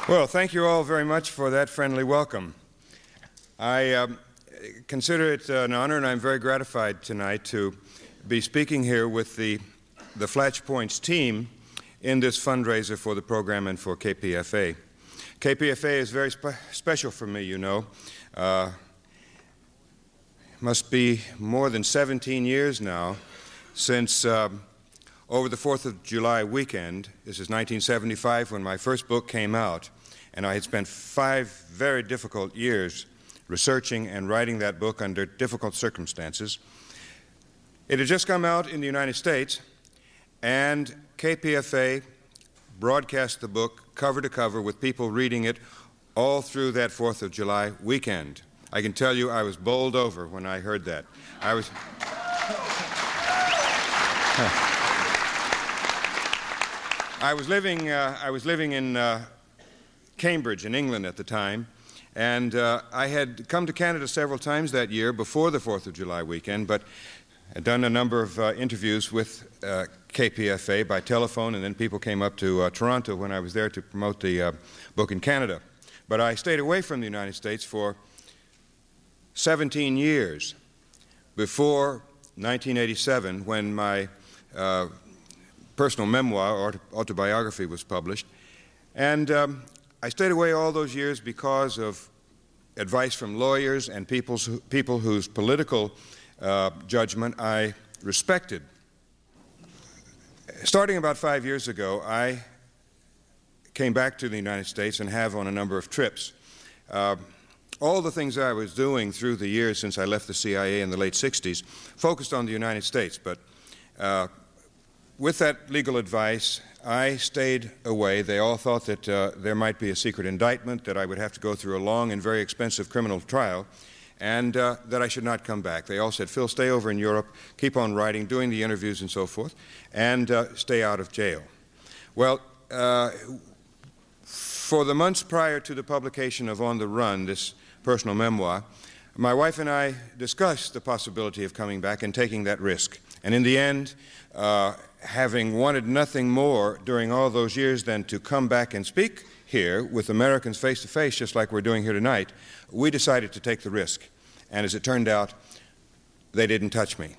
Well, thank you all very much for that friendly welcome. I consider it an honor, and I'm very gratified tonight to be speaking here with the Flash Points team in this fundraiser for the program and for KPFA. KPFA is very special for me, you know. Must be more than 17 years now since over the 4th of July weekend. This is 1975 when my first book came out, and I had spent 5 very difficult years researching and writing that book under difficult circumstances. It had just come out in the United States, and KPFA broadcast the book cover to cover with people reading it all through that 4th of July weekend. I can tell you I was bowled over when I heard that. I was living in Cambridge in England at the time, and I had come to Canada several times that year before the 4th of July weekend, but had done a number of interviews with KPFA by telephone, and then people came up to Toronto when I was there to promote the book in Canada. But I stayed away from the United States for 17 years before 1987, when my personal memoir or autobiography was published. And I stayed away all those years because of advice from lawyers and people whose political judgment I respected. Starting about 5 years ago, I came back to the United States and have on a number of trips. All the things I was doing through the years since I left the CIA in the late 60s focused on the United States, but with that legal advice, I stayed away. They all thought that there might be a secret indictment, that I would have to go through a long and very expensive criminal trial, and that I should not come back. They all said, "Phil, stay over in Europe, keep on writing, doing the interviews and so forth, and stay out of jail." Well, for the months prior to the publication of On the Run, this personal memoir, my wife and I discussed the possibility of coming back and taking that risk. And in the end, having wanted nothing more during all those years than to come back and speak here with Americans face to face, just like we're doing here tonight, we decided to take the risk. And as it turned out, they didn't touch me.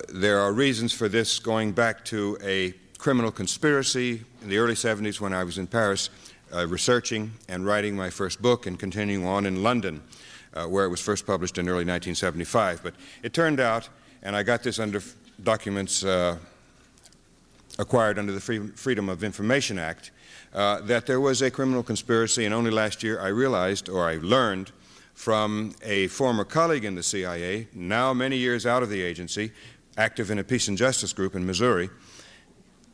There are reasons for this going back to a criminal conspiracy in the early 70s when I was in Paris researching and writing my first book, and continuing on in London, where it was first published in early 1975. But it turned out, and I got this under documents acquired under the Freedom of Information Act, that there was a criminal conspiracy, and only last year I realized, or I learned from a former colleague in the CIA, now many years out of the agency, active in a peace and justice group in Missouri,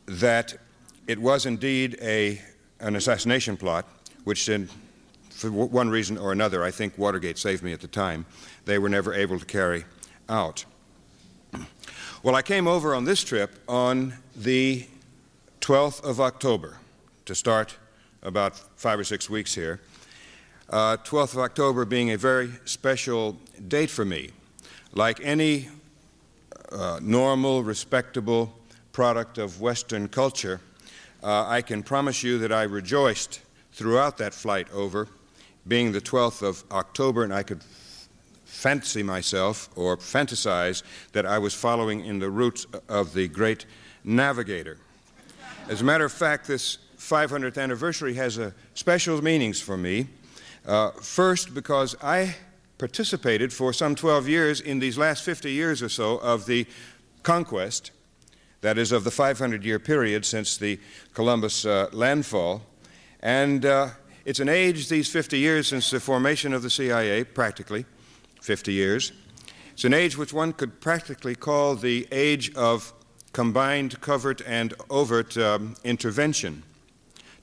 that it was indeed an assassination plot, which for one reason or another, I think Watergate saved me at the time, they were never able to carry out. Well, I came over on this trip on the 12th of October to start about 5 or 6 weeks here. 12th of October being a very special date for me. Like any normal, respectable product of Western culture, I can promise you that I rejoiced throughout that flight over, being the 12th of October, and I could fancy myself or fantasize that I was following in the roots of the great navigator. As a matter of fact, this 500th anniversary has special meanings for me. First, because I participated for some 12 years in these last 50 years or so of the conquest, that is, of the 500-year period since the Columbus landfall. And it's an age, these 50 years since the formation of the CIA, practically 50 years. It's an age which one could practically call the age of combined covert and overt intervention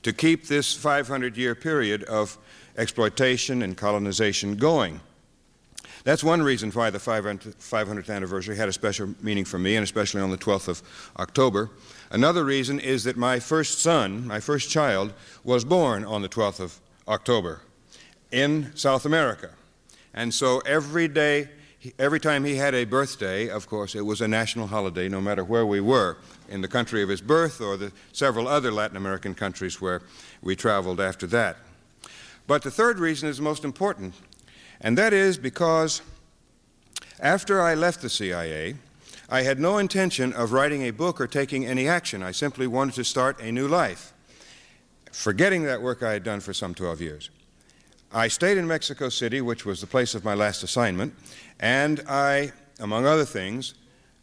to keep this 500-year period of exploitation and colonization going. That's one reason why the 500th anniversary had a special meaning for me, and especially on the 12th of October. Another reason is that my first son, my first child, was born on the 12th of October in South America. And so every day every time he had a birthday, of course, it was a national holiday, no matter where we were, in the country of his birth or the several other Latin American countries where we traveled after that. But the third reason is most important, and that is because after I left the CIA, I had no intention of writing a book or taking any action. I simply wanted to start a new life, forgetting that work I had done for some 12 years. I stayed in Mexico City, which was the place of my last assignment, and I, among other things,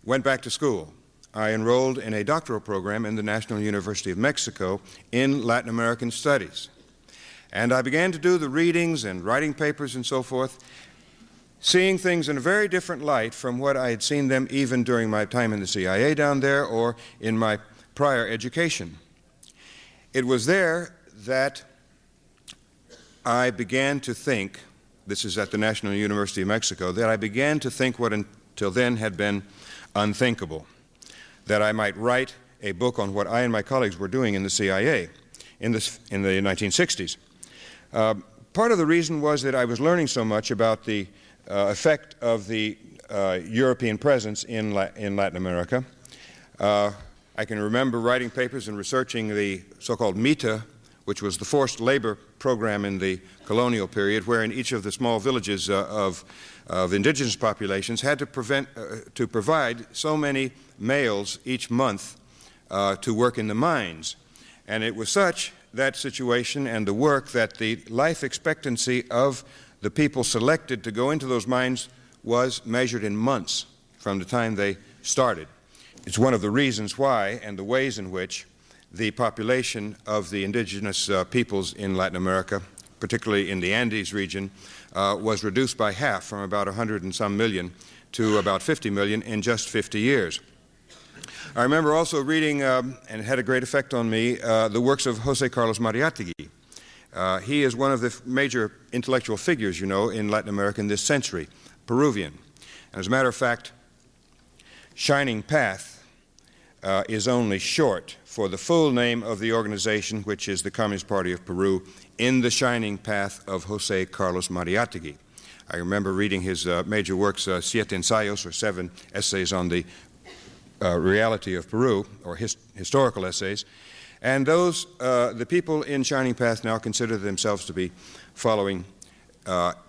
went back to school. I enrolled in a doctoral program in the National University of Mexico in Latin American Studies. And I began to do the readings and writing papers and so forth, seeing things in a very different light from what I had seen them even during my time in the CIA down there or in my prior education. It was there that I began to think, this is at the National University of Mexico, that I began to think what until then had been unthinkable, that I might write a book on what I and my colleagues were doing in the CIA in the 1960s. Part of the reason was that I was learning so much about the effect of the European presence in Latin America. I can remember writing papers and researching the so-called MITA, which was the forced labor program in the colonial period, wherein each of the small villages of indigenous populations had to provide so many males each month to work in the mines. And it was such, that situation and the work, that the life expectancy of the people selected to go into those mines was measured in months from the time they started. It's one of the reasons why and the ways in which the population of the indigenous peoples in Latin America, particularly in the Andes region, was reduced by half, from about 100 and some million to about 50 million in just 50 years. I remember also reading, and it had a great effect on me, the works of José Carlos Mariátegui. He is one of the major intellectual figures, you know, in Latin America in this century, Peruvian. As a matter of fact, Shining Path is only short for the full name of the organization, which is the Communist Party of Peru, in the Shining Path of José Carlos Mariátegui. I remember reading his major works, Siete Ensayos, or 7 essays on the reality of Peru, or historical essays. And those, the people in Shining Path now consider themselves to be following,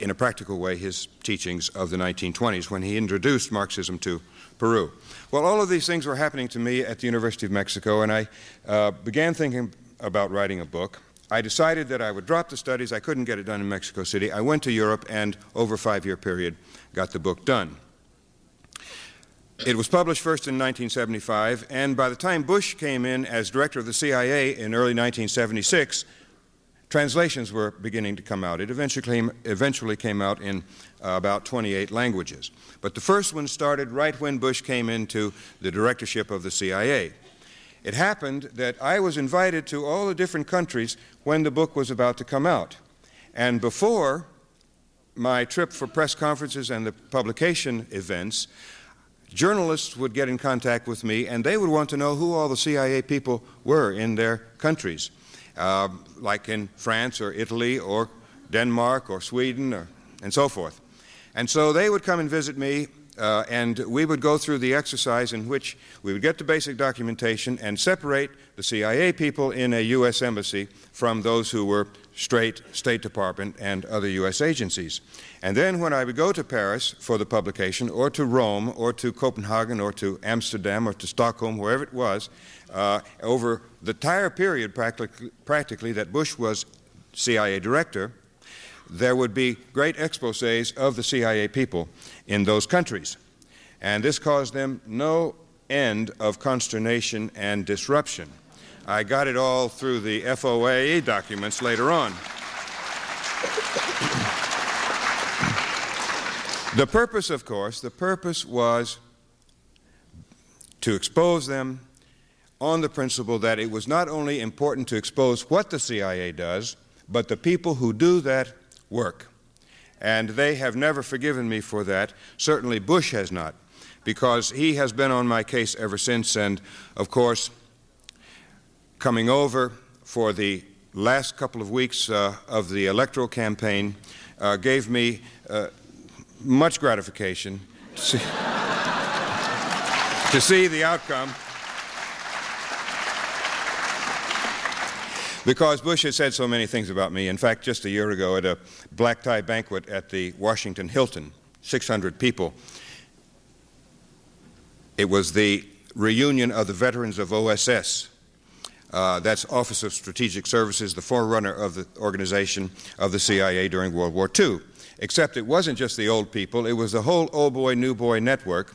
in a practical way, his teachings of the 1920s when he introduced Marxism to Peru. Well, all of these things were happening to me at the University of Mexico, and I began thinking about writing a book. I decided that I would drop the studies. I couldn't get it done in Mexico City. I went to Europe and, over a 5-year period, got the book done. It was published first in 1975, and by the time Bush came in as director of the CIA in early 1976, translations were beginning to come out. It eventually came out in about 28 languages. But the first one started right when Bush came into the directorship of the CIA. It happened that I was invited to all the different countries when the book was about to come out. And before my trip for press conferences and the publication events, journalists would get in contact with me, and they would want to know who all the CIA people were in their countries, like in France or Italy or Denmark or Sweden and so forth. And so they would come and visit me, and we would go through the exercise in which we would get the basic documentation and separate the CIA people in a U.S. embassy from those who were straight State Department and other U.S. agencies. And then when I would go to Paris for the publication, or to Rome, or to Copenhagen, or to Amsterdam, or to Stockholm, wherever it was, over the entire period practically that Bush was CIA director, there would be great exposés of the CIA people in those countries. And this caused them no end of consternation and disruption. I got it all through the FOA documents later on. The purpose, of course, was to expose them on the principle that it was not only important to expose what the CIA does, but the people who do that work. And they have never forgiven me for that. Certainly Bush has not, because he has been on my case ever since. And, of course, coming over for the last couple of weeks of the electoral campaign gave me much gratification to see the outcome, because Bush has said so many things about me. In fact, just a year ago at a black tie banquet at the Washington Hilton, 600 people, it was the reunion of the veterans of OSS. That's Office of Strategic Services, the forerunner of the organization of the CIA during World War II. Except it wasn't just the old people, it was the whole old boy, new boy network.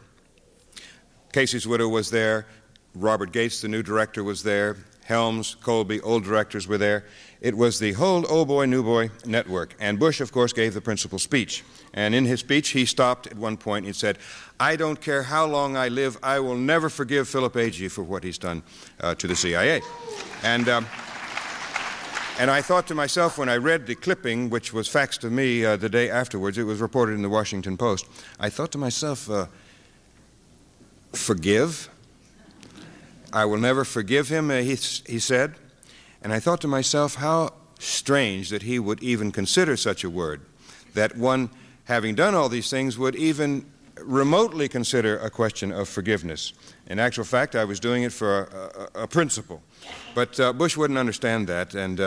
Casey's widow was there, Robert Gates, the new director, was there, Helms, Colby, old directors were there. It was the whole old boy, new boy network. And Bush, of course, gave the principal speech. And in his speech, he stopped at one point and said, "I don't care how long I live, I will never forgive Philip Agee for what he's done to the CIA." And I thought to myself, when I read the clipping, which was faxed to me the day afterwards, it was reported in the Washington Post, I thought to myself, forgive? I will never forgive him, he said. And I thought to myself, how strange that he would even consider such a word, that one, having done all these things, would even remotely consider a question of forgiveness. In actual fact, I was doing it for a principle. But Bush wouldn't understand that, and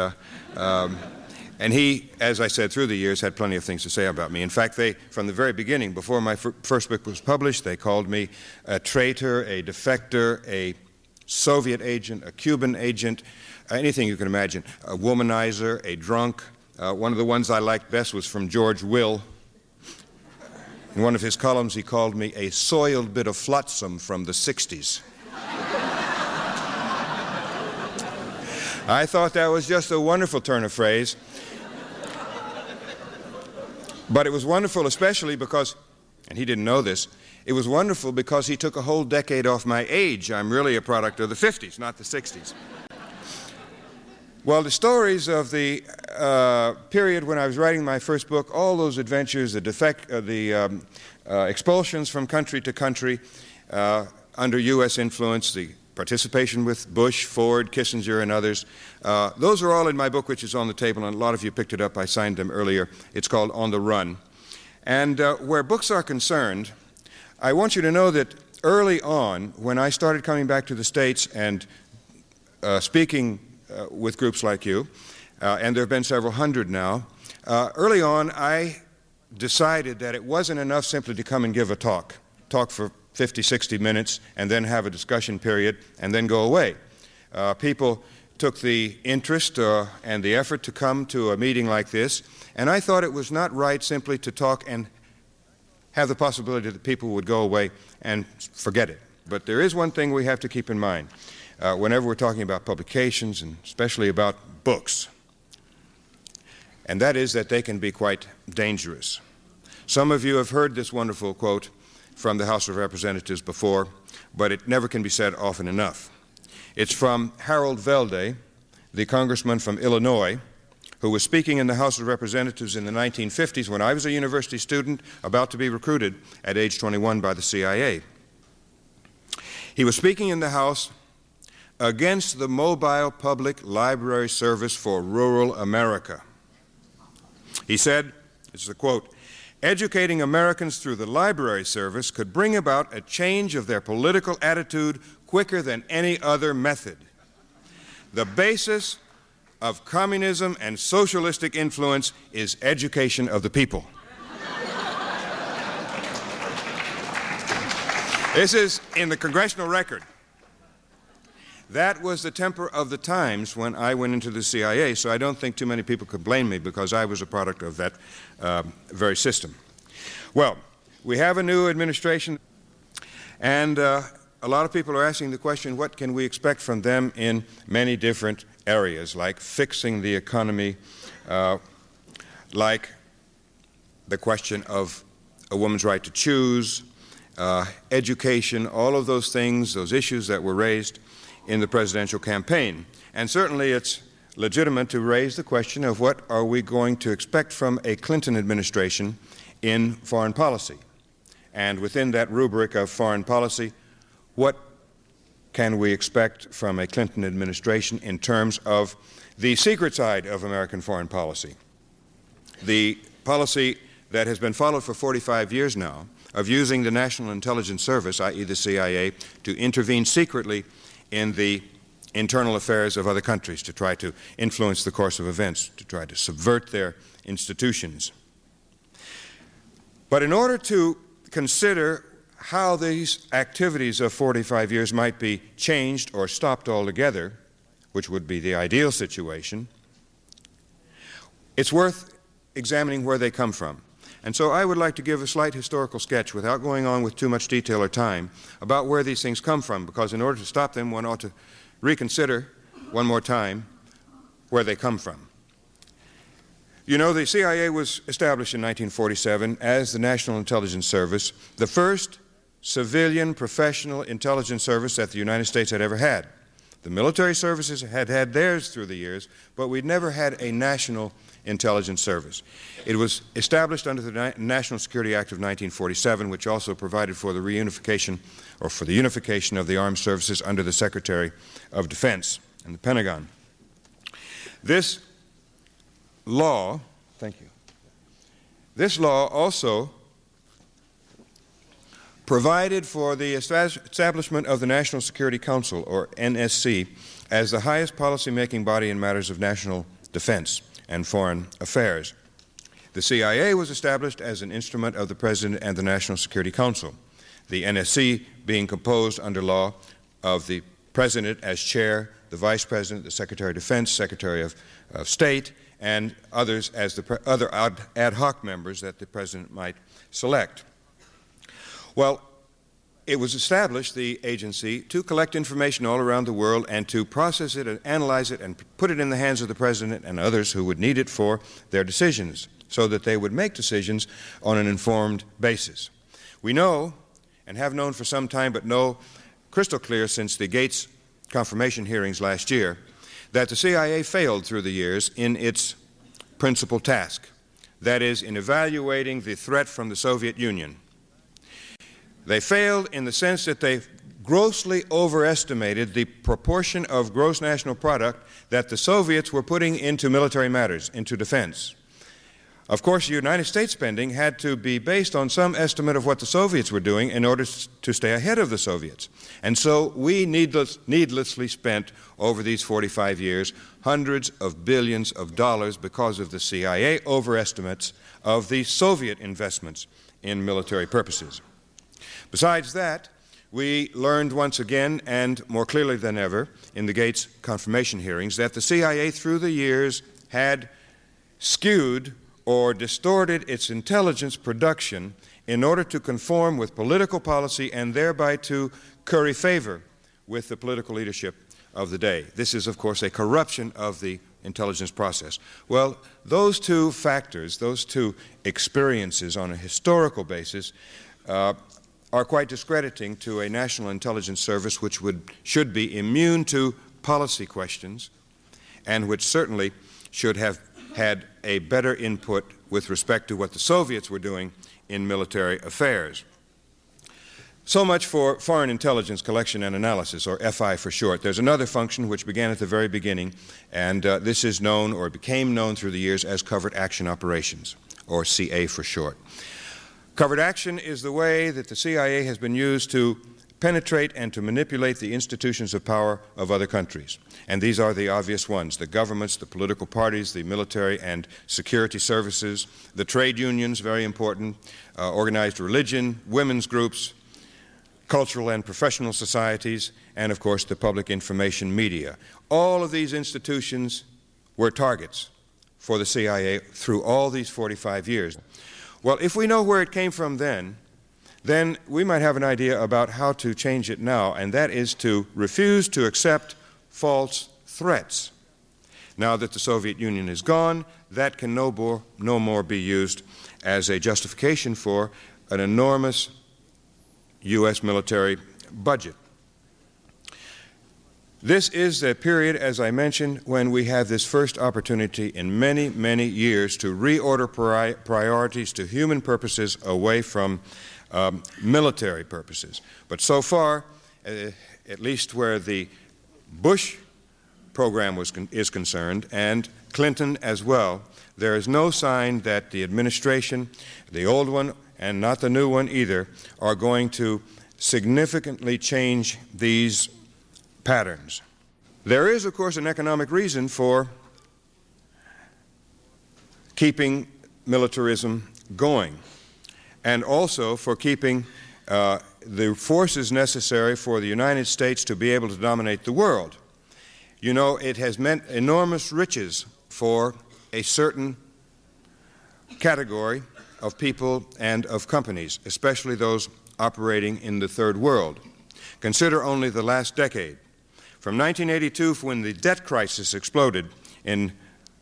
he, as I said, through the years, had plenty of things to say about me. In fact, they, from the very beginning, before my first book was published, they called me a traitor, a defector, a Soviet agent, a Cuban agent, anything you can imagine, a womanizer, a drunk. One of the ones I liked best was from George Will. In one of his columns, he called me a soiled bit of flotsam from the 60s. I thought that was just a wonderful turn of phrase. But it was wonderful especially because, and he didn't know this, it was wonderful because he took a whole decade off my age. I'm really a product of the 50s, not the 60s. Well, the stories of the period when I was writing my first book, all those adventures, the expulsions from country to country under U.S. influence, the participation with Bush, Ford, Kissinger, and others, those are all in my book, which is on the table, and a lot of you picked it up. I signed them earlier. It's called On the Run. And where books are concerned, I want you to know that early on, when I started coming back to the States and speaking with groups like you, and there have been several hundred now, early on I decided that it wasn't enough simply to come and give a talk for 50, 60 minutes, and then have a discussion period, and then go away. People took the interest and the effort to come to a meeting like this, and I thought it was not right simply to talk and have the possibility that people would go away and forget it. But there is one thing we have to keep in mind whenever we're talking about publications, and especially about books, and that is that they can be quite dangerous. Some of you have heard this wonderful quote from the House of Representatives before, but it never can be said often enough. It's from Harold Velde, the congressman from Illinois, who was speaking in the House of Representatives in the 1950s when I was a university student about to be recruited at age 21 by the CIA. He was speaking in the House against the mobile public library service for rural America. He said, this is a quote, "Educating Americans through the library service could bring about a change of their political attitude quicker than any other method. The basis of communism and socialistic influence is education of the people." This is in the congressional record. That was the temper of the times when I went into the CIA, so I don't think too many people could blame me because I was a product of that very system. Well, we have a new administration, and a lot of people are asking the question, what can we expect from them in many different areas, like fixing the economy, like the question of a woman's right to choose, education, all of those things, those issues that were raised in the presidential campaign. And certainly it's legitimate to raise the question of what are we going to expect from a Clinton administration in foreign policy. And within that rubric of foreign policy, what can we expect from a Clinton administration in terms of the secret side of American foreign policy? The policy that has been followed for 45 years now of using the National Intelligence Service, i.e. the CIA, to intervene secretly in the internal affairs of other countries, to try to influence the course of events, to try to subvert their institutions. But in order to consider how these activities of 45 years might be changed or stopped altogether, which would be the ideal situation, it's worth examining where they come from. And so I would like to give a slight historical sketch, without going on with too much detail or time, about where these things come from, because in order to stop them, one ought to reconsider one more time where they come from. You know, the CIA was established in 1947 as the National Intelligence Service, the first civilian professional intelligence service that the United States had ever had. The military services had had theirs through the years, but we'd never had a national intelligence service. It was established under the National Security Act of 1947, which also provided for the reunification, or for the unification of the armed services under the Secretary of Defense and the Pentagon. This law, this law also provided for the establishment of the National Security Council, or NSC, as the highest policy-making body in matters of national defense and foreign affairs. The CIA was established as an instrument of the President and the National Security Council, the NSC being composed under law of the President as chair, the Vice President, the Secretary of Defense, Secretary of State, and others as the other ad hoc members that the President might select. Well, it was established, the agency, to collect information all around the world and to process it and analyze it and put it in the hands of the President and others who would need it for their decisions, so that they would make decisions on an informed basis. We know, and have known for some time, but know crystal clear since the Gates confirmation hearings last year, that the CIA failed through the years in its principal task, that is, in evaluating the threat from the Soviet Union. They failed in the sense that they grossly overestimated the proportion of gross national product that the Soviets were putting into military matters, into defense. Of course, United States spending had to be based on some estimate of what the Soviets were doing in order to stay ahead of the Soviets. And so we needlessly spent, over these 45 years, hundreds of billions of dollars because of the CIA overestimates of the Soviet investments in military purposes. Besides that, we learned once again, and more clearly than ever, in the Gates confirmation hearings, that the CIA through the years had skewed or distorted its intelligence production in order to conform with political policy and thereby to curry favor with the political leadership of the day. This is, of course, a corruption of the intelligence process. Well, those two factors, those two experiences on a historical basis, are quite discrediting to a national intelligence service which should be immune to policy questions and which certainly should have had a better input with respect to what the Soviets were doing in military affairs. So much for Foreign Intelligence Collection and Analysis, or FI for short. There's another function which began at the very beginning, and this is known, or became known through the years, as Covert Action Operations, or CA for short. Covert action is the way that the CIA has been used to penetrate and to manipulate the institutions of power of other countries. And these are the obvious ones: the governments, the political parties, the military and security services, the trade unions, very important, organized religion, women's groups, cultural and professional societies, and of course the public information media. All of these institutions were targets for the CIA through all these 45 years. Well, if we know where it came from then we might have an idea about how to change it now, and that is to refuse to accept false threats. Now that the Soviet Union is gone, that can no more be used as a justification for an enormous U.S. military budget. This is a period, as I mentioned, when we have this first opportunity in many, many years to reorder priorities to human purposes away from military purposes. But so far, at least where the Bush program is concerned, and Clinton as well, there is no sign that the administration, the old one and not the new one either, are going to significantly change these patterns. There is, of course, an economic reason for keeping militarism going, and also for keeping the forces necessary for the United States to be able to dominate the world. You know, it has meant enormous riches for a certain category of people and of companies, especially those operating in the third world. Consider only the last decade. From 1982, when the debt crisis exploded in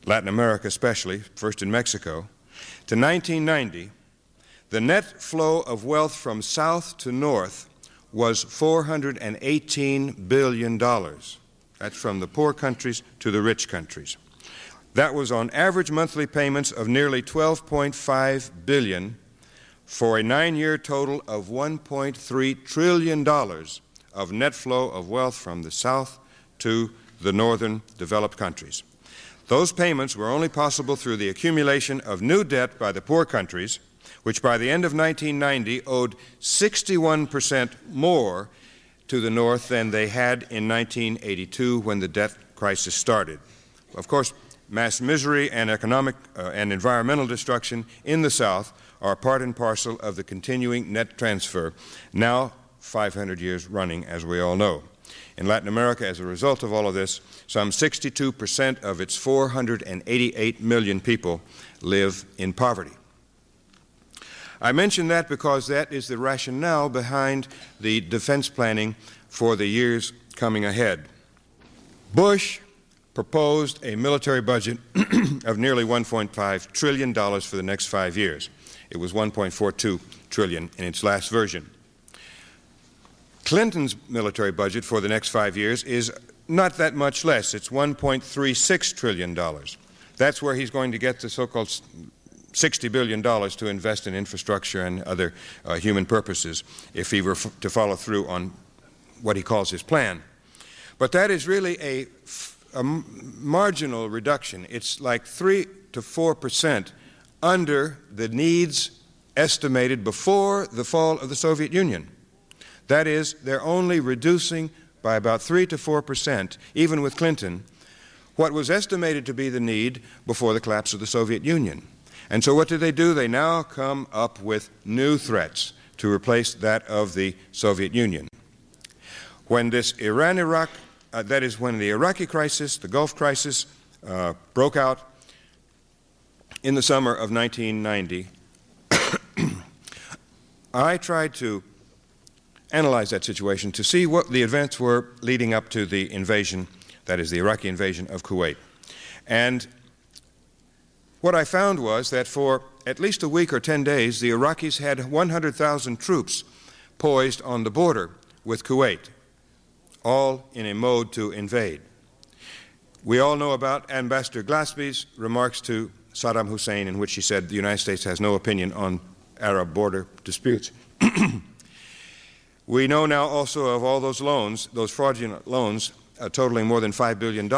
Latin America especially, first in Mexico, to 1990, the net flow of wealth from south to north was $418 billion. That's from the poor countries to the rich countries. That was on average monthly payments of nearly $12.5 billion for a 9-year total of $1.3 trillion of net flow of wealth from the south to the northern developed countries. Those payments were only possible through the accumulation of new debt by the poor countries, which by the end of 1990 owed 61% more to the North than they had in 1982 when the debt crisis started. Of course, mass misery and economic and environmental destruction in the South are part and parcel of the continuing net transfer, now 500 years running, as we all know. In Latin America, as a result of all of this, some 62% of its 488 million people live in poverty. I mention that because that is the rationale behind the defense planning for the years coming ahead. Bush proposed a military budget of nearly $1.5 trillion for the next 5 years. It was $1.42 trillion in its last version. Clinton's military budget for the next 5 years is not that much less. It's $1.36 trillion. That's where he's going to get the so-called $60 billion to invest in infrastructure and other human purposes if he were to follow through on what he calls his plan. But that is really a marginal reduction. It's like 3 to 4% under the needs estimated before the fall of the Soviet Union. That is, they're only reducing by about 3 to 4%, even with Clinton, what was estimated to be the need before the collapse of the Soviet Union. And so what do? They now come up with new threats to replace that of the Soviet Union. When this Iran-Iraq, that is when the Iraqi crisis, the Gulf crisis, broke out in the summer of 1990, I tried to analyze that situation to see what the events were leading up to the invasion, that is the Iraqi invasion of Kuwait. And what I found was that for at least a week or 10 days, the Iraqis had 100,000 troops poised on the border with Kuwait, all in a mode to invade. We all know about Ambassador Glaspie's remarks to Saddam Hussein in which he said the United States has no opinion on Arab border disputes. We know now also of all those loans, those fraudulent loans, totaling more than $5 billion,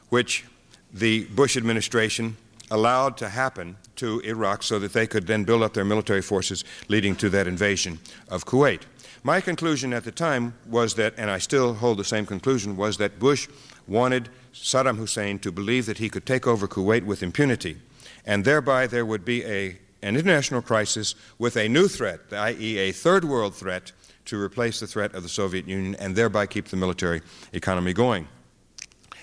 which the Bush administration allowed to happen to Iraq so that they could then build up their military forces leading to that invasion of Kuwait. My conclusion at the time was that, and I still hold the same conclusion, was that Bush wanted Saddam Hussein to believe that he could take over Kuwait with impunity, and thereby there would be an international crisis with a new threat, i.e. a third world threat, to replace the threat of the Soviet Union and thereby keep the military economy going.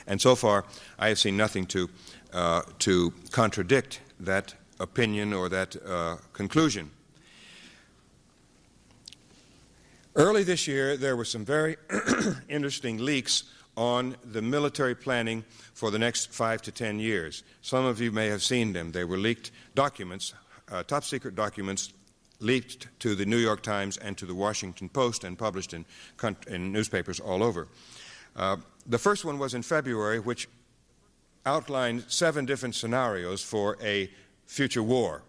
And so far, I have seen nothing to contradict that opinion or that conclusion. Early this year, there were some very interesting leaks on the military planning for the next 5 to 10 years. Some of you may have seen them. They were leaked documents, top secret documents, leaked to the New York Times and to the Washington Post and published in newspapers all over. The first one was in February, which outlined 7 different scenarios for a future war.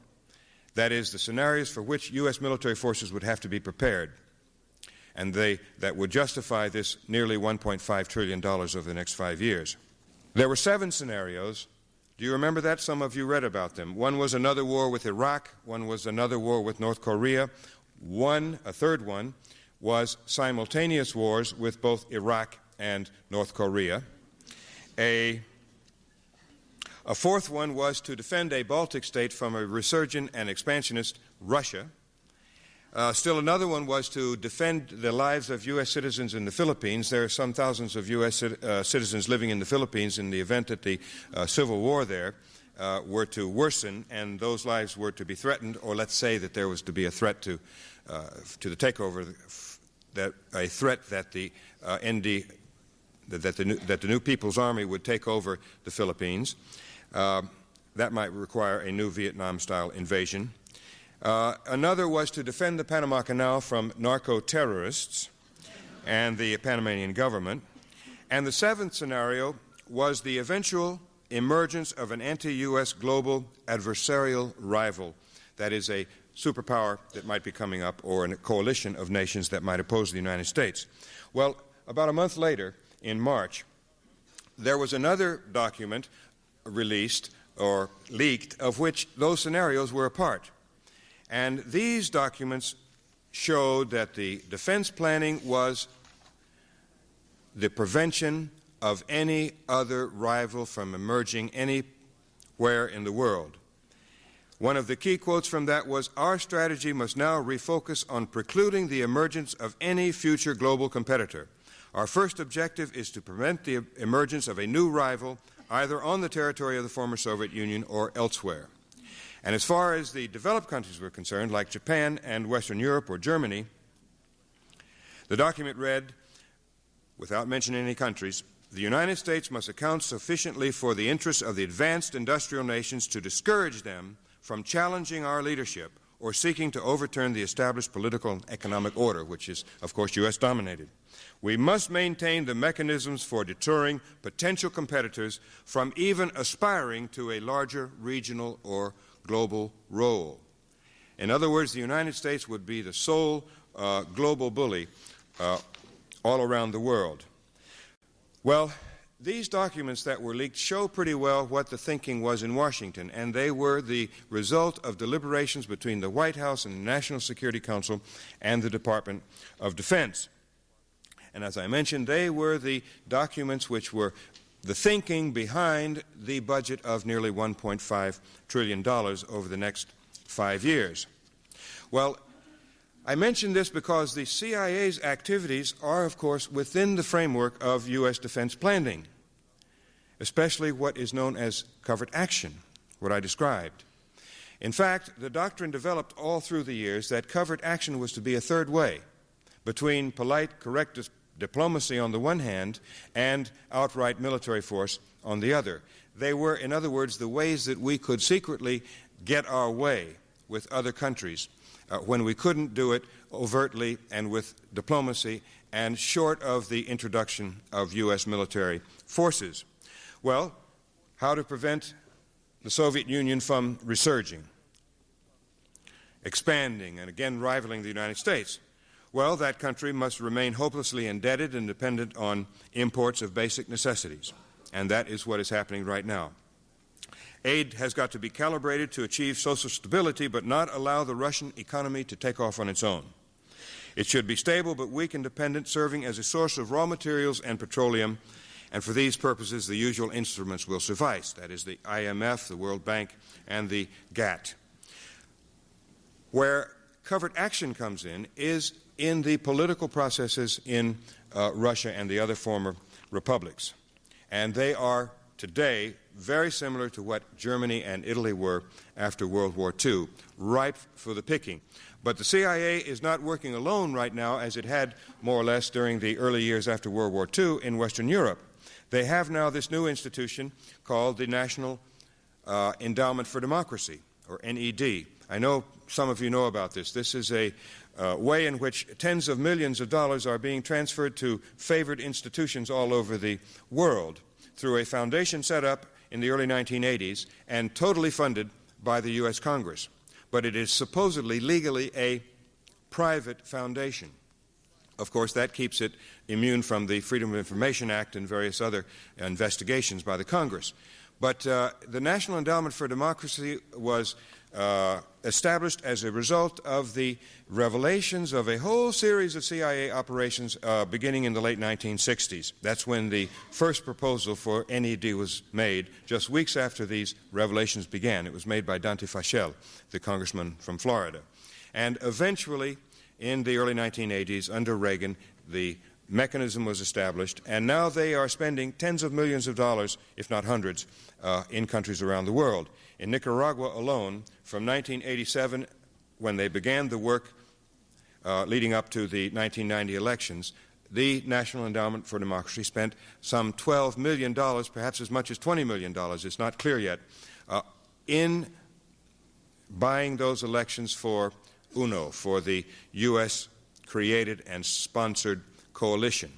That is, the scenarios for which U.S. military forces would have to be prepared. and that would justify this nearly $1.5 trillion over the next 5 years. There were 7 scenarios. Do you remember that? Some of you read about them. One was another war with Iraq. One was another war with North Korea. A third one was simultaneous wars with both Iraq and North Korea. A fourth one was to defend a Baltic state from a resurgent and expansionist Russia. Still another one was to defend the lives of U.S. citizens in the Philippines. There are some thousands of U.S. Citizens living in the Philippines in the event that the civil war there were to worsen and those lives were to be threatened, or let's say that there was to be a threat to the takeover, a threat that the new People's Army would take over the Philippines. That might require a new Vietnam-style invasion. Another was to defend the Panama Canal from narco-terrorists and the Panamanian government. And the 7th scenario was the eventual emergence of an anti-U.S. global adversarial rival, that is, a superpower that might be coming up, or a coalition of nations that might oppose the United States. Well, about a month later, in March, there was another document released or leaked of which those scenarios were a part. And these documents showed that the defense planning was the prevention of any other rival from emerging anywhere in the world. One of the key quotes from that was, "Our strategy must now refocus on precluding the emergence of any future global competitor. Our first objective is to prevent the emergence of a new rival either on the territory of the former Soviet Union or elsewhere." And as far as the developed countries were concerned, like Japan and Western Europe or Germany, the document read, without mentioning any countries, "The United States must account sufficiently for the interests of the advanced industrial nations to discourage them from challenging our leadership or seeking to overturn the established political and economic order," which is, of course, U.S.-dominated. "We must maintain the mechanisms for deterring potential competitors from even aspiring to a larger regional or global role." In other words, the United States would be the sole global bully all around the world. Well, these documents that were leaked show pretty well what the thinking was in Washington, and they were the result of deliberations between the White House and the National Security Council and the Department of Defense. And as I mentioned, they were the documents which were the thinking behind the budget of nearly $1.5 trillion over the next 5 years. Well, I mention this because the CIA's activities are, of course, within the framework of U.S. defense planning, especially what is known as covert action, what I described. In fact, the doctrine developed all through the years that covert action was to be a third way between polite, correct diplomacy on the one hand and outright military force on the other. They were, in other words, the ways that we could secretly get our way with other countries when we couldn't do it overtly and with diplomacy and short of the introduction of U.S. military forces. Well, how to prevent the Soviet Union from resurging, expanding, and again rivaling the United States? Well, that country must remain hopelessly indebted and dependent on imports of basic necessities, and that is what is happening right now. Aid has got to be calibrated to achieve social stability, but not allow the Russian economy to take off on its own. It should be stable but weak and dependent, serving as a source of raw materials and petroleum, and for these purposes the usual instruments will suffice, that is the IMF, the World Bank, and the GATT. Where covert action comes in is in the political processes in Russia and the other former republics. And they are today very similar to what Germany and Italy were after World War II, ripe for the picking. But the CIA is not working alone right now as it had more or less during the early years after World War II in Western Europe. They have now this new institution called the National Endowment for Democracy, or NED. I know some of you know about this. This is a way in which tens of millions of dollars are being transferred to favored institutions all over the world through a foundation set up in the early 1980s and totally funded by the U.S. Congress. But it is supposedly legally a private foundation. Of course, that keeps it immune from the Freedom of Information Act and various other investigations by the Congress. But the National Endowment for Democracy was established as a result of the revelations of a whole series of CIA operations beginning in the late 1960s. That's when the first proposal for NED was made, just weeks after these revelations began. It was made by Dante Fachel, the congressman from Florida. And eventually, in the early 1980s, under Reagan, the mechanism was established, and now they are spending tens of millions of dollars, if not hundreds, in countries around the world. In Nicaragua alone, from 1987, when they began the work leading up to the 1990 elections, the National Endowment for Democracy spent some $12 million, perhaps as much as $20 million, it's not clear yet, in buying those elections for UNO, for the U.S. created and sponsored coalition.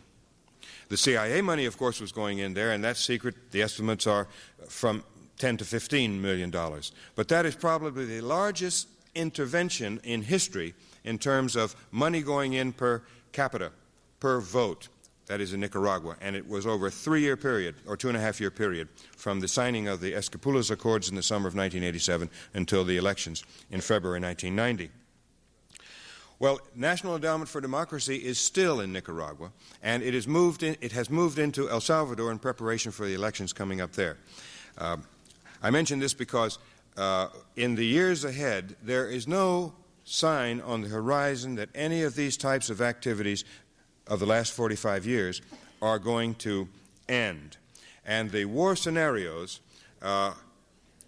The CIA money, of course, was going in there, and that's secret. The estimates are from $10 to $15 million. But that is probably the largest intervention in history in terms of money going in per capita, per vote. That is in Nicaragua. And it was over a 3-year period, or 2.5-year period, from the signing of the Esquipulas Accords in the summer of 1987 until the elections in February 1990. Well, National Endowment for Democracy is still in Nicaragua, and it has moved into El Salvador in preparation for the elections coming up there. I mention this because in the years ahead, there is no sign on the horizon that any of these types of activities of the last 45 years are going to end. And the war scenarios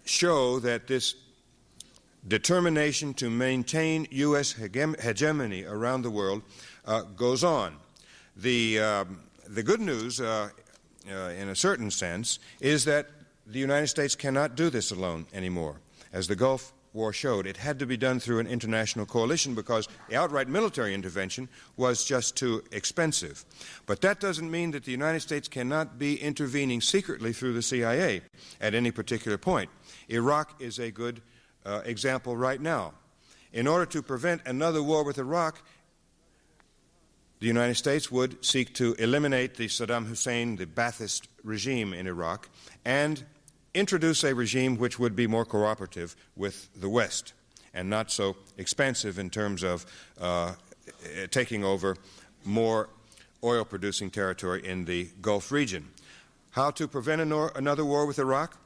show that this determination to maintain U.S. hegemony around the world goes on. The good news, in a certain sense, is that the United States cannot do this alone anymore. As the Gulf War showed, it had to be done through an international coalition because the outright military intervention was just too expensive. But that doesn't mean that the United States cannot be intervening secretly through the CIA at any particular point. Iraq is a good example right now. In order to prevent another war with Iraq, the United States would seek to eliminate the Saddam Hussein, the Ba'athist regime in Iraq, and introduce a regime which would be more cooperative with the West and not so expansive in terms of taking over more oil-producing territory in the Gulf region. How to prevent another war with Iraq?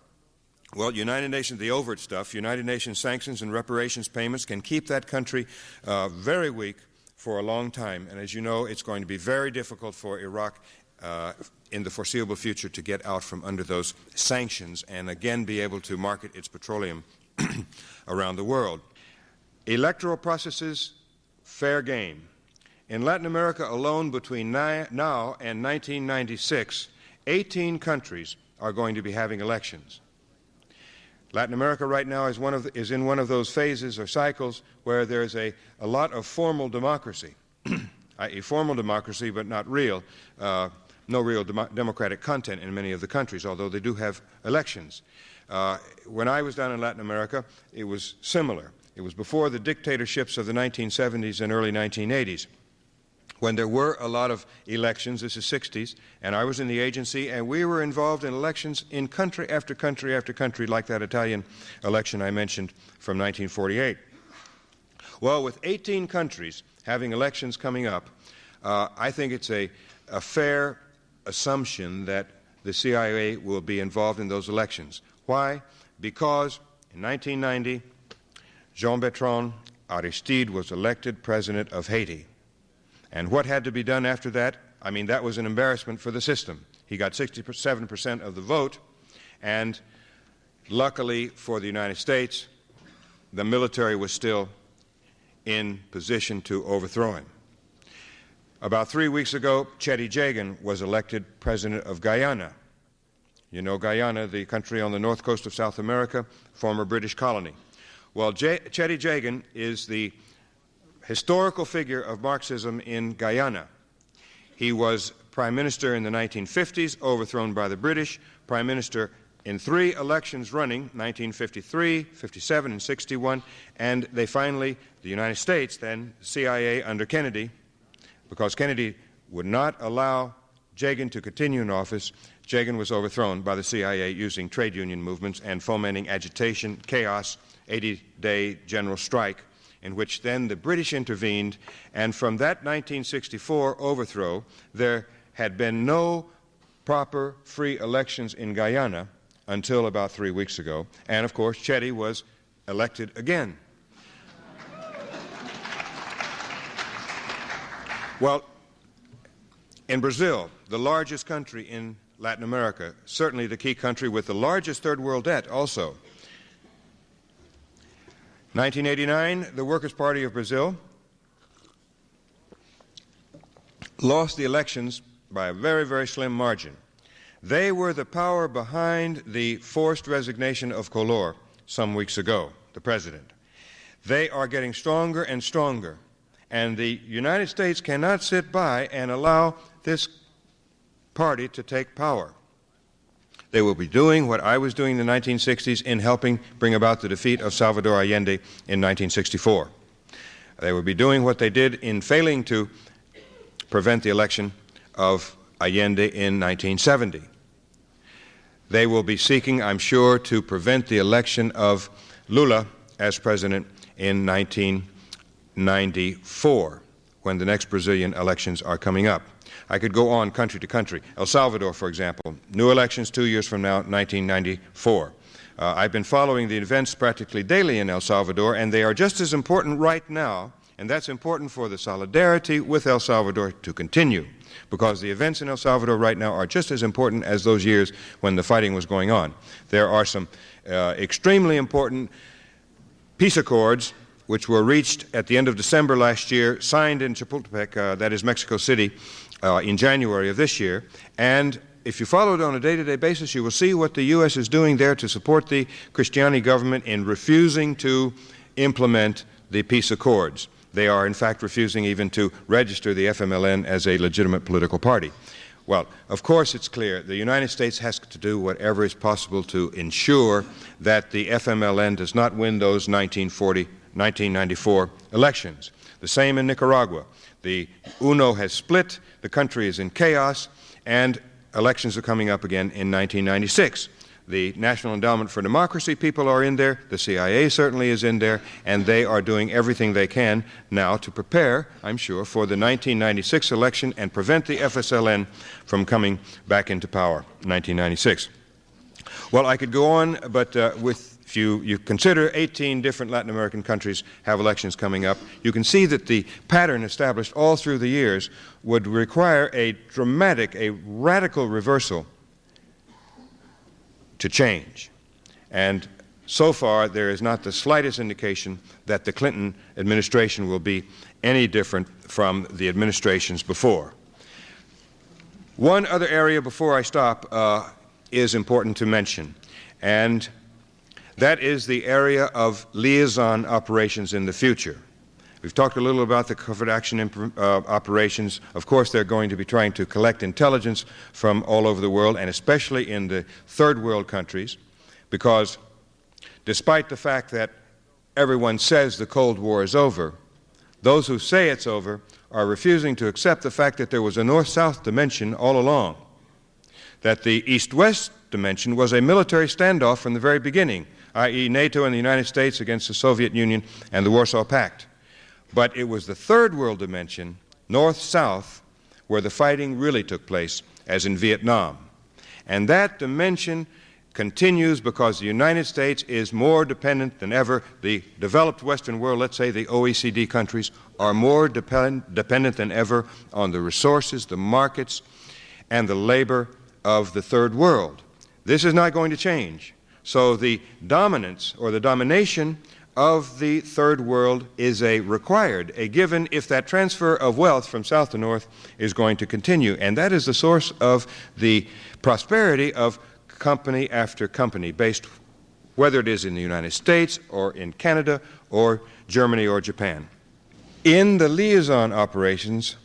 Well, United Nations, the overt stuff, United Nations sanctions and reparations payments can keep that country very weak for a long time. And as you know, it's going to be very difficult for Iraq in the foreseeable future to get out from under those sanctions and again be able to market its petroleum around the world. Electoral processes, fair game. In Latin America alone, between now and 1996, 18 countries are going to be having elections. Latin America right now is in one of those phases or cycles where there's a lot of formal democracy, i.e. formal democracy but not real, no real democratic content in many of the countries, although they do have elections. When I was down in Latin America, it was similar. It was before the dictatorships of the 1970s and early 1980s. When there were a lot of elections, this is 60s, and I was in the agency, and we were involved in elections in country after country after country, like that Italian election I mentioned from 1948. Well, with 18 countries having elections coming up, I think it's a fair assumption that the CIA will be involved in those elections. Why? Because in 1990, Jean-Bertrand Aristide was elected president of Haiti. And what had to be done after that? I mean, that was an embarrassment for the system. He got 67% of the vote, and luckily for the United States, the military was still in position to overthrow him. About 3 weeks ago, Chetty Jagan was elected president of Guyana. You know Guyana, the country on the north coast of South America, former British colony. Well, Chetty Jagan is the historical figure of Marxism in Guyana. He was prime minister in the 1950s, overthrown by the British, prime minister in 3 elections running, 1953, 57, and 61, and they finally, the United States then, CIA under Kennedy, because Kennedy would not allow Agee to continue in office, Agee was overthrown by the CIA using trade union movements and fomenting agitation, chaos, 80-day general strike, in which then the British intervened, and from that 1964 overthrow, there had been no proper free elections in Guyana until about 3 weeks ago, and of course Agee was elected again. Well, in Brazil, the largest country in Latin America, certainly the key country with the largest third world debt also. 1989, the Workers' Party of Brazil lost the elections by a very, very slim margin. They were the power behind the forced resignation of Collor some weeks ago, the president. They are getting stronger and stronger, and the United States cannot sit by and allow this party to take power. They will be doing what I was doing in the 1960s in helping bring about the defeat of Salvador Allende in 1964. They will be doing what they did in failing to prevent the election of Allende in 1970. They will be seeking, I'm sure, to prevent the election of Lula as president in 1994, when the next Brazilian elections are coming up. I could go on country to country. El Salvador, for example, new elections 2 years from now, 1994. I've been following the events practically daily in El Salvador, and they are just as important right now, and that's important for the solidarity with El Salvador to continue, because the events in El Salvador right now are just as important as those years when the fighting was going on. There are some extremely important peace accords which were reached at the end of December last year, signed in Chapultepec, that is Mexico City, in January of this year. And if you follow it on a day-to-day basis, you will see what the U.S. is doing there to support the Cristiani government in refusing to implement the peace accords. They are, in fact, refusing even to register the FMLN as a legitimate political party. Well, of course it's clear the United States has to do whatever is possible to ensure that the FMLN does not win those 1994 elections. The same in Nicaragua. The UNO has split, the country is in chaos, and elections are coming up again in 1996. The National Endowment for Democracy people are in there, the CIA certainly is in there, and they are doing everything they can now to prepare, I'm sure, for the 1996 election and prevent the FSLN from coming back into power in 1996. Well, I could go on, but if you consider 18 different Latin American countries have elections coming up, you can see that the pattern established all through the years would require a dramatic, a radical reversal to change. And so far, there is not the slightest indication that the Clinton administration will be any different from the administrations before. One other area before I stop is important to mention, and that is the area of liaison operations in the future. We've talked a little about the covert action operations. Of course, they're going to be trying to collect intelligence from all over the world, and especially in the third world countries, because despite the fact that everyone says the Cold War is over, those who say it's over are refusing to accept the fact that there was a north-south dimension all along, that the east-west dimension was a military standoff from the very beginning, i.e. NATO and the United States against the Soviet Union and the Warsaw Pact. But it was the third world dimension, north-south, where the fighting really took place, as in Vietnam. And that dimension continues because the United States is more dependent than ever. The developed Western world, let's say the OECD countries, are more dependent than ever on the resources, the markets, and the labor of the third world. This is not going to change. So the dominance or the domination of the third world is a given if that transfer of wealth from south to north is going to continue. And that is the source of the prosperity of company after company, based whether it is in the United States or in Canada or Germany or Japan. In the liaison operations,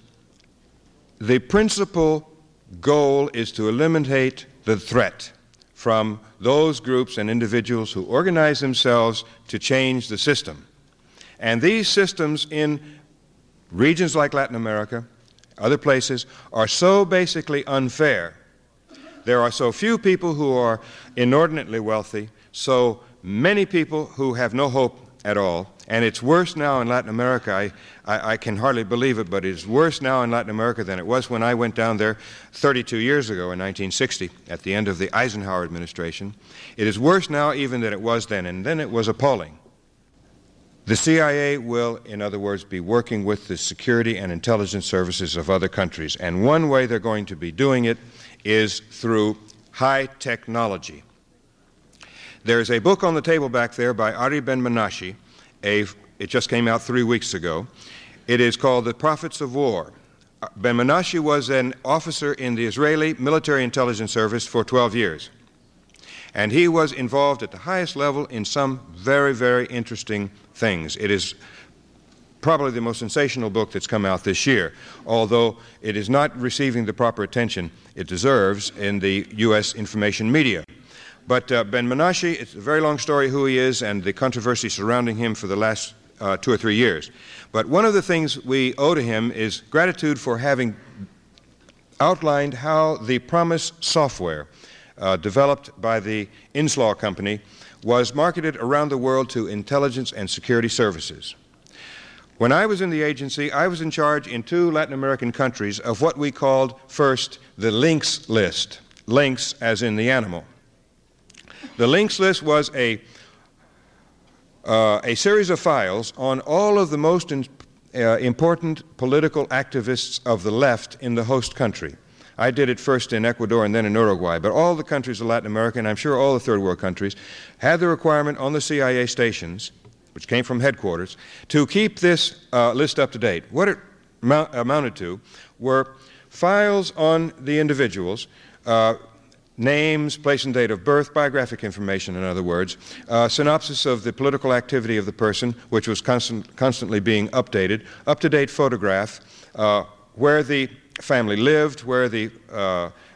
the principal goal is to eliminate the threat from those groups and individuals who organize themselves to change the system. And these systems in regions like Latin America, other places, are so basically unfair. There are so few people who are inordinately wealthy, so many people who have no hope at all. And it's worse now in Latin America. I can hardly believe it, but it's worse now in Latin America than it was when I went down there 32 years ago in 1960, at the end of the Eisenhower administration. It is worse now even than it was then, and then it was appalling. The CIA will, in other words, be working with the security and intelligence services of other countries. And one way they're going to be doing it is through high technology. There's a book on the table back there by Ari Ben-Menashe. It just came out 3 weeks ago. It is called The Prophets of War. Ben-Menashe was an officer in the Israeli military intelligence service for 12 years. And he was involved at the highest level in some very, very interesting things. It is probably the most sensational book that's come out this year, although it is not receiving the proper attention it deserves in the U.S. information media. But Ben-Menashe, it's a very long story who he is and the controversy surrounding him for the last 2 or 3 years. But one of the things we owe to him is gratitude for having outlined how the Promise software developed by the Inslaw company was marketed around the world to intelligence and security services. When I was in the agency, I was in charge in 2 Latin American countries of what we called first the links list. Links as in the animal. The links list was a series of files on all of the most important political activists of the left in the host country. I did it first in Ecuador and then in Uruguay, but all the countries of Latin America, and I'm sure all the third world countries, had the requirement on the CIA stations, which came from headquarters, to keep this list up to date. What it amounted to were files on the individuals, names, place and date of birth, biographic information, in other words, synopsis of the political activity of the person, which was constantly being updated, up-to-date photograph, where the family lived, where the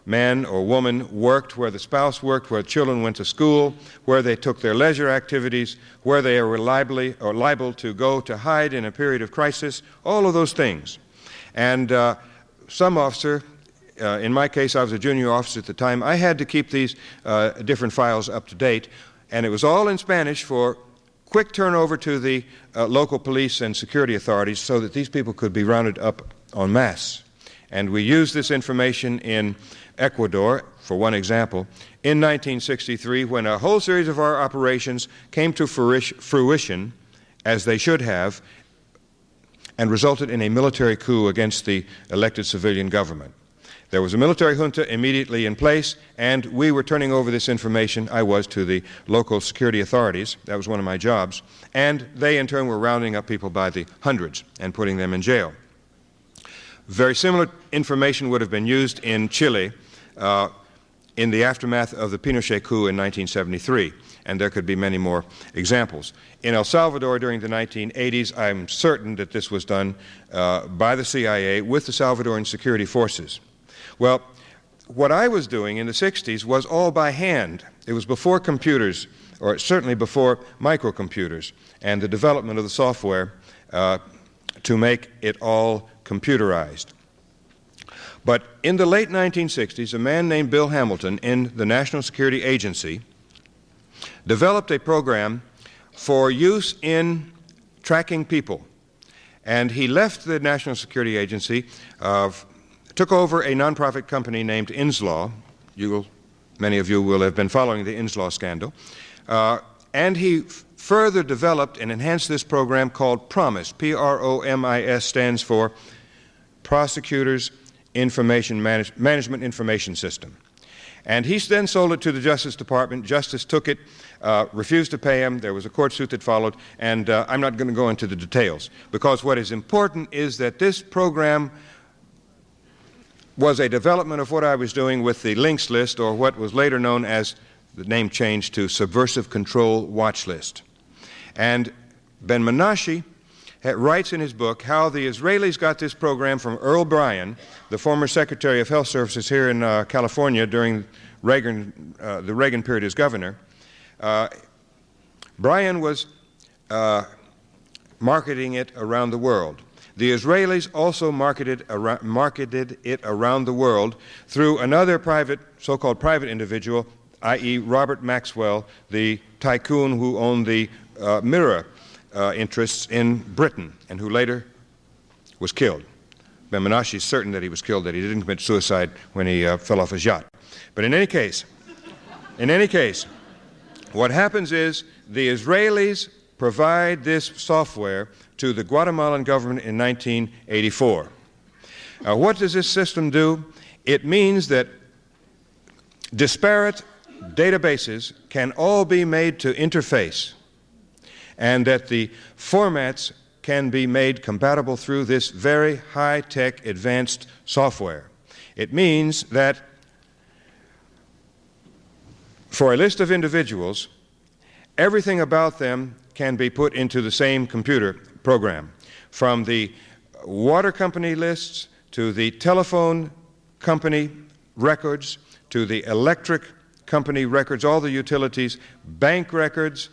man or woman worked, where the spouse worked, where children went to school, where they took their leisure activities, where they were liable to go to hide in a period of crisis, all of those things. And some officer, in my case I was a junior officer at the time, I had to keep these different files up to date, and it was all in Spanish for quick turnover to the local police and security authorities so that these people could be rounded up en masse. And we used this information in Ecuador, for one example, in 1963 when a whole series of our operations came to fruition, as they should have, and resulted in a military coup against the elected civilian government. There was a military junta immediately in place, and we were turning over this information, I was, to the local security authorities. That was one of my jobs. And they, in turn, were rounding up people by the hundreds and putting them in jail. Very similar information would have been used in Chile in the aftermath of the Pinochet coup in 1973, and there could be many more examples. In El Salvador during the 1980s, I'm certain that this was done by the CIA with the Salvadoran security forces. Well, what I was doing in the 60s was all by hand. It was before computers, or certainly before microcomputers, and the development of the software to make it all computerized. But in the late 1960s, a man named Bill Hamilton in the National Security Agency developed a program for use in tracking people. And he left the National Security Agency, took over a nonprofit company named Inslaw. Many of you will have been following the Inslaw scandal. And he further developed and enhanced this program called PROMIS. P-R-O-M-I-S stands for Prosecutors Management Information System. And he then sold it to the Justice Department. Justice took it, refused to pay him. There was a court suit that followed, and I'm not going to go into the details, because what is important is that this program was a development of what I was doing with the links list, or what was later known as the name changed to Subversive Control Watch List. And Ben-Menashe writes in his book how the Israelis got this program from Earl Bryan, the former Secretary of Health Services here in California during the Reagan period as governor. Bryan was marketing it around the world. The Israelis also marketed it around the world through another private, so-called private individual, i.e. Robert Maxwell, the tycoon who owned the mirror interests in Britain and who later was killed. Ben Menashe is certain that he was killed, that he didn't commit suicide when he fell off his yacht. But in any case, what happens is the Israelis provide this software to the Guatemalan government in 1984. What does this system do? It means that disparate databases can all be made to interface, and that the formats can be made compatible through this very high-tech advanced software. It means that for a list of individuals, everything about them can be put into the same computer program, from the water company lists to the telephone company records to the electric company records, all the utilities, bank records,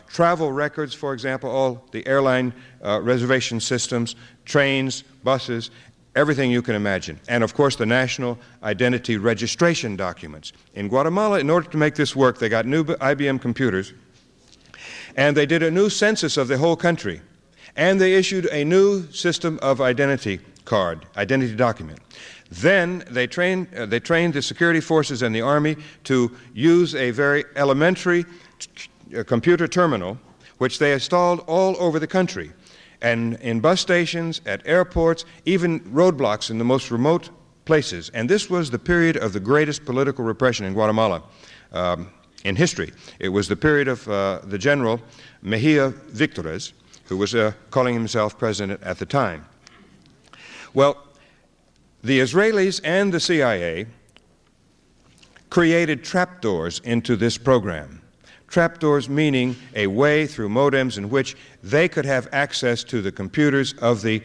travel records, for example, all the airline reservation systems, trains, buses, everything you can imagine. And of course the national identity registration documents. In Guatemala, in order to make this work, they got new IBM computers, and they did a new census of the whole country, and they issued a new system of identity card, identity document. Then they trained the security forces and the army to use a very elementary computer terminal, which they installed all over the country, and in bus stations, at airports, even roadblocks in the most remote places. And this was the period of the greatest political repression in Guatemala in history. It was the period of the general Mejia Victorez, who was calling himself president at the time. Well, the Israelis and the CIA created trapdoors into this program. Trapdoors meaning a way through modems in which they could have access to the computers of the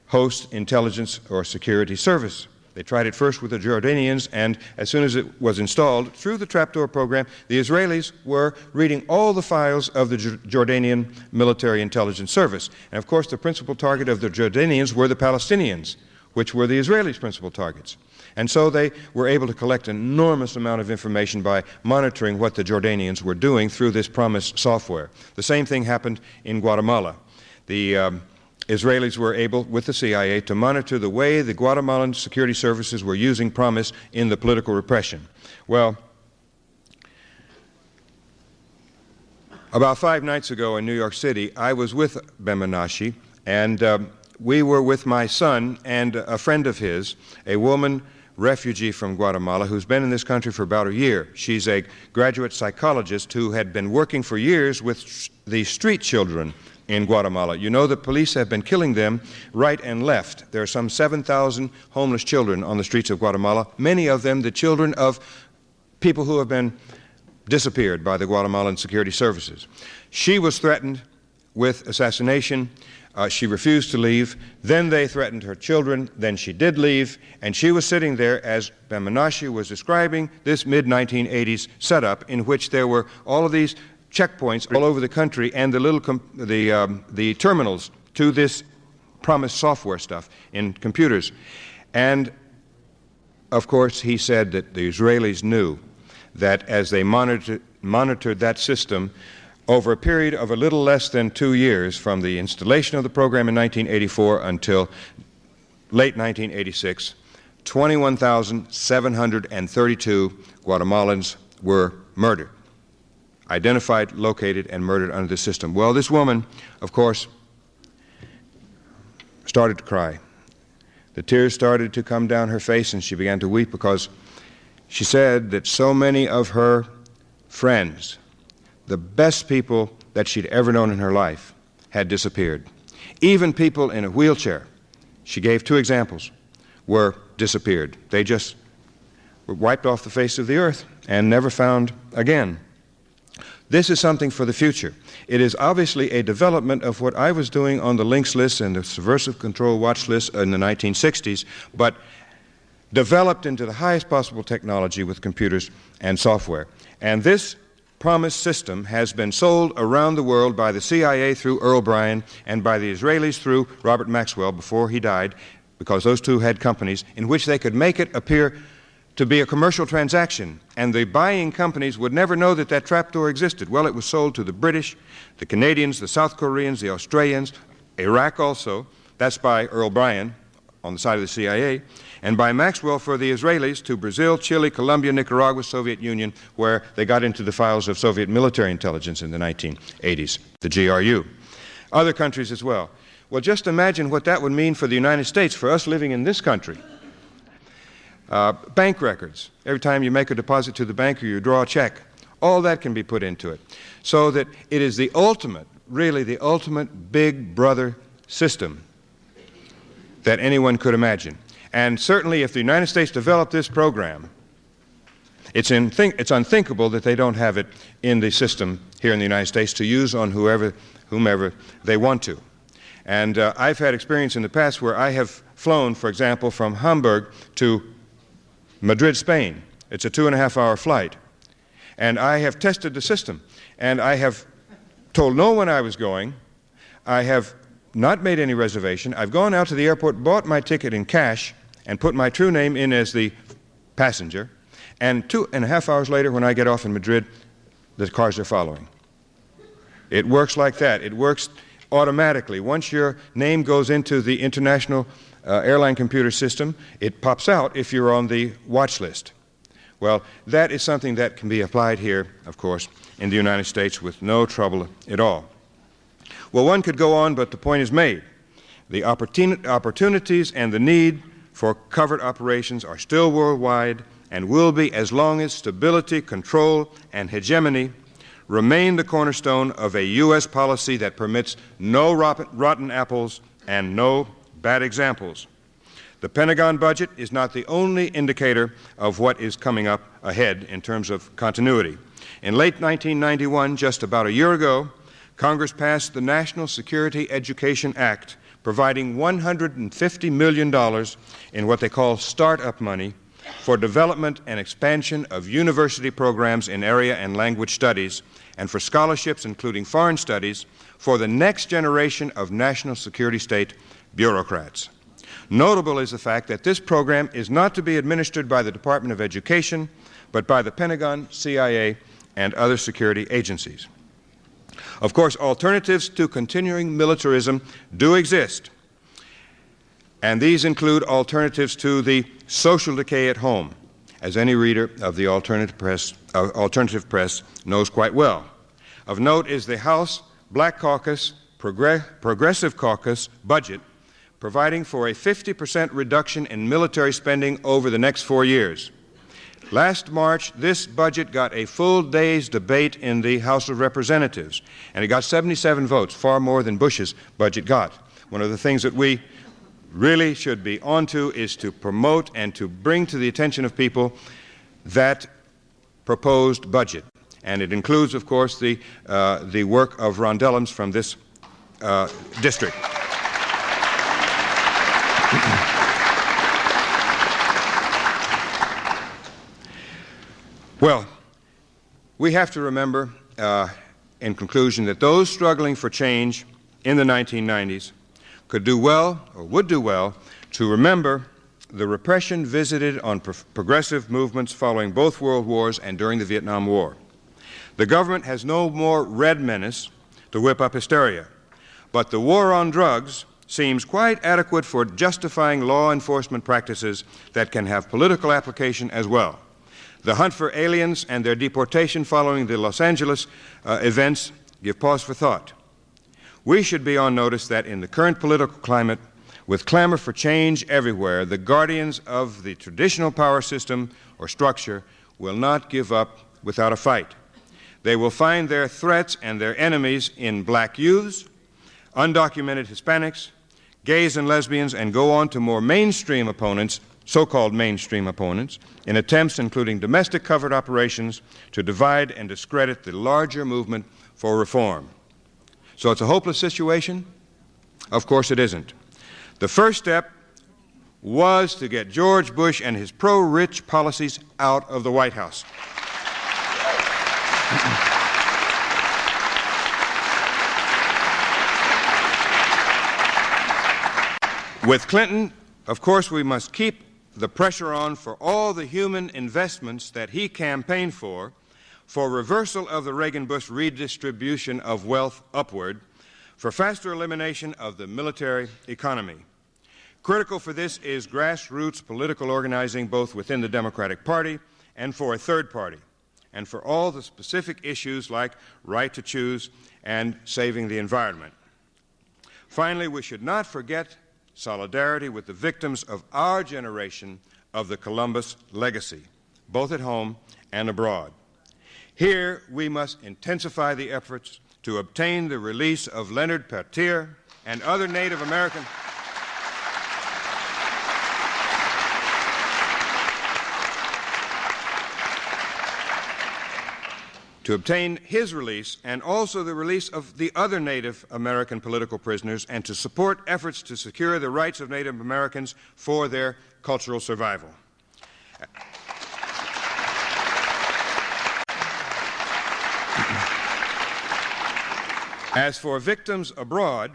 host intelligence or security service. They tried it first with the Jordanians, and as soon as it was installed through the trapdoor program, the Israelis were reading all the files of the Jordanian military intelligence service. And of course, the principal target of the Jordanians were the Palestinians, which were the Israelis' principal targets. And so they were able to collect an enormous amount of information by monitoring what the Jordanians were doing through this PROMIS software. The same thing happened in Guatemala. The Israelis were able, with the CIA, to monitor the way the Guatemalan security services were using PROMIS in the political repression. Well, about 5 nights ago in New York City, I was with Ben Menashe, and we were with my son and a friend of his, a woman refugee from Guatemala who's been in this country for about a year. She's a graduate psychologist who had been working for years with the street children in Guatemala. You know, the police have been killing them right and left. There are some 7,000 homeless children on the streets of Guatemala, many of them the children of people who have been disappeared by the Guatemalan security services. She was threatened with assassination. She refused to leave. Then they threatened her children. Then she did leave, and she was sitting there as Ben Menashe was describing this mid-1980s setup in which there were all of these checkpoints all over the country and the terminals to this PROMIS software stuff in computers. And of course, he said that the Israelis knew that as they monitored that system, over a period of a little less than 2 years, from the installation of the program in 1984 until late 1986, 21,732 Guatemalans were murdered, identified, located, and murdered under the system. Well, this woman, of course, started to cry. The tears started to come down her face, and she began to weep because she said that so many of her friends, the best people that she'd ever known in her life, had disappeared. Even people in a wheelchair, she gave 2 examples, were disappeared. They just were wiped off the face of the earth and never found again. This is something for the future. It is obviously a development of what I was doing on the links list and the subversive control watch list in the 1960s, but developed into the highest possible technology with computers and software. And this promised system has been sold around the world by the CIA through Earl Bryan and by the Israelis through Robert Maxwell before he died, because those two had companies in which they could make it appear to be a commercial transaction, and the buying companies would never know that that trapdoor existed. Well, it was sold to the British, the Canadians, the South Koreans, the Australians, Iraq also. That's by Earl Bryan on the side of the CIA, and by Maxwell for the Israelis to Brazil, Chile, Colombia, Nicaragua, Soviet Union, where they got into the files of Soviet military intelligence in the 1980s, the GRU. Other countries as well. Well, just imagine what that would mean for the United States, for us living in this country. Bank records. Every time you make a deposit to the bank or you draw a check, all that can be put into it. So that it is the ultimate, really the ultimate big brother system that anyone could imagine. And certainly if the United States developed this program, it's unthinkable that they don't have it in the system here in the United States to use on whomever they want to. And I've had experience in the past where I have flown, for example, from Hamburg to Madrid, Spain. It's a 2.5-hour flight. And I have tested the system. And I have told no one I was going. I have not made any reservation. I've gone out to the airport, bought my ticket in cash, and put my true name in as the passenger. And 2.5 hours later, when I get off in Madrid, the cars are following. It works like that. It works automatically. Once your name goes into the international airline computer system, it pops out if you're on the watch list. Well, that is something that can be applied here, of course, in the United States with no trouble at all. Well, one could go on, but the point is made. The opportunities and the need for covert operations are still worldwide and will be as long as stability, control, and hegemony remain the cornerstone of a U.S. policy that permits no rotten apples and no bad examples. The Pentagon budget is not the only indicator of what is coming up ahead in terms of continuity. In late 1991, just about a year ago, Congress passed the National Security Education Act, providing $150 million in what they call startup money for development and expansion of university programs in area and language studies, and for scholarships, including foreign studies, for the next generation of national security state bureaucrats. Notable is the fact that this program is not to be administered by the Department of Education, but by the Pentagon, CIA, and other security agencies. Of course, alternatives to continuing militarism do exist, and these include alternatives to the social decay at home, as any reader of the alternative press knows quite well. Of note is the House Black Caucus, Progressive Caucus budget, providing for a 50% reduction in military spending over the next 4 years. Last March, this budget got a full day's debate in the House of Representatives, and it got 77 votes, far more than Bush's budget got. One of the things that we really should be onto is to promote and to bring to the attention of people that proposed budget. And it includes, of course, the work of Rondellums from this district. Well, we have to remember, in conclusion, that those struggling for change in the 1990s could do well, or would do well, to remember the repression visited on progressive movements following both world wars and during the Vietnam War. The government has no more red menace to whip up hysteria, but the war on drugs seems quite adequate for justifying law enforcement practices that can have political application as well. The hunt for aliens and their deportation following the Los Angeles events give pause for thought. We should be on notice that in the current political climate, with clamor for change everywhere, the guardians of the traditional power system or structure will not give up without a fight. They will find their threats and their enemies in black youths, undocumented Hispanics, gays and lesbians, and go on to more mainstream opponents, so-called mainstream opponents, in attempts including domestic covert operations to divide and discredit the larger movement for reform. So it's a hopeless situation? Of course it isn't. The first step was to get George Bush and his pro-rich policies out of the White House. With Clinton, of course, we must keep the pressure on for all the human investments that he campaigned for reversal of the Reagan-Bush redistribution of wealth upward, for faster elimination of the military economy. Critical for this is grassroots political organizing both within the Democratic Party and for a third party, and for all the specific issues like right to choose and saving the environment. Finally, we should not forget solidarity with the victims of our generation of the Columbus legacy, both at home and abroad. Here, we must intensify the efforts to obtain the release of Leonard Peltier and other Native American to obtain his release and also the release of the other Native American political prisoners, and to support efforts to secure the rights of Native Americans for their cultural survival. As for victims abroad,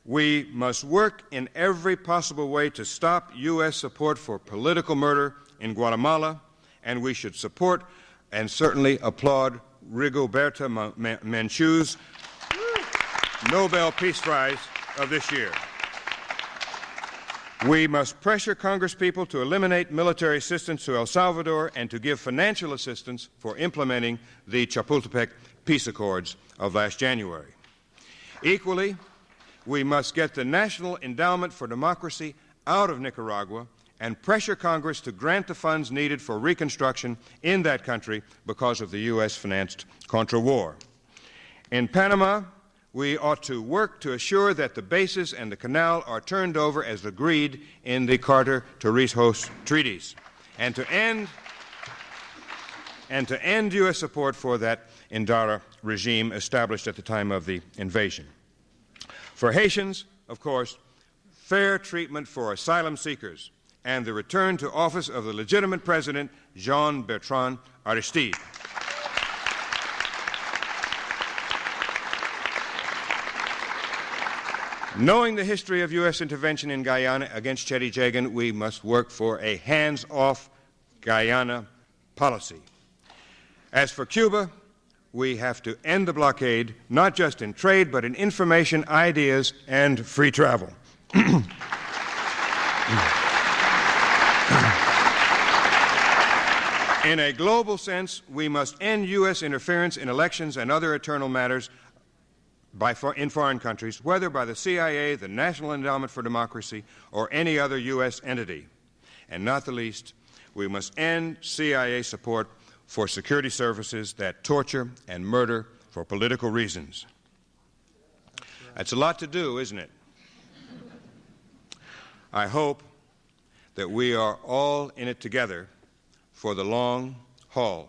we must work in every possible way to stop U.S. support for political murder in Guatemala, and we should support and certainly applaud Rigoberta Menchu's Nobel Peace Prize of this year. We must pressure Congresspeople to eliminate military assistance to El Salvador and to give financial assistance for implementing the Chapultepec Peace Accords of last January. Equally, we must get the National Endowment for Democracy out of Nicaragua and pressure Congress to grant the funds needed for reconstruction in that country because of the U.S.-financed Contra War. In Panama, we ought to work to assure that the bases and the canal are turned over as agreed in the Carter-Torrijos treaties, and to end U.S. support for that Indara regime established at the time of the invasion. For Haitians, of course, fair treatment for asylum seekers and the return to office of the legitimate president, Jean-Bertrand Aristide. Knowing the history of U.S. intervention in Guyana against Chetty Jagan, we must work for a hands-off Guyana policy. As for Cuba, we have to end the blockade, not just in trade, but in information, ideas, and free travel. In a global sense, we must end U.S. interference in elections and other internal matters in foreign countries, whether by the CIA, the National Endowment for Democracy, or any other U.S. entity. And not the least, we must end CIA support for security services that torture and murder for political reasons. That's a lot to do, isn't it? I hope that we are all in it together for the long haul.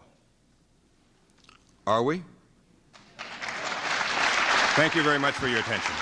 Are we? Thank you very much for your attention.